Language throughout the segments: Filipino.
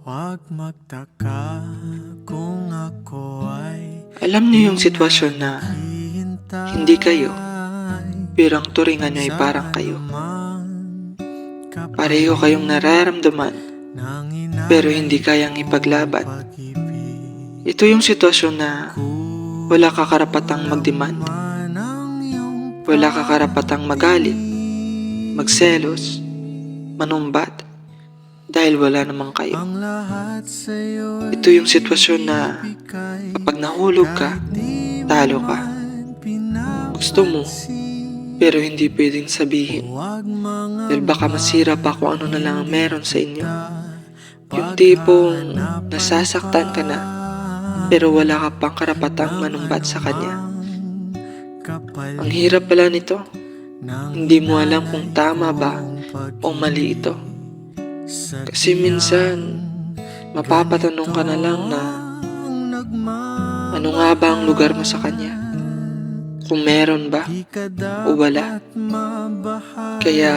Huwag magtaka kung ako ay Alam niyo yung sitwasyon na hindi kayo, pero ang turingan niyo ay parang kayo. Pareho kayong nararamdaman, pero hindi kayang ipaglaban. Ito yung sitwasyon na wala ka karapatang magdemand. Wala ka karapatang magalit, magselos, manumbat, dahil wala namang kayo. Ito yung sitwasyon na kapag nahulog ka, talo ka. Gusto mo, pero hindi pwedeng sabihin. Dahil baka masira pa kung ano na lang ang meron sa inyo. Yung tipong nasasaktan ka na, pero wala ka pang karapatang manumbat sa kanya. Ang hirap pala nito. Hindi mo alam kung tama ba o mali ito. Kasi minsan, mapapatanong ka na lang na ano nga ba ang lugar mo sa kanya? Kung meron ba o wala? Kaya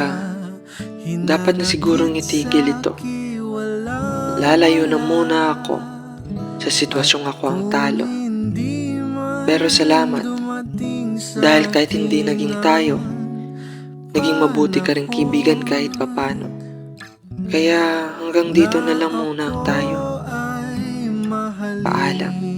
dapat na sigurong itigil ito. Lalayo na muna ako sa sitwasyong ako ang talo. Pero salamat dahil kahit hindi naging tayo, naging mabuti ka rin kaibigan kahit papano. Kaya hanggang dito na lang muna tayo. Paalam.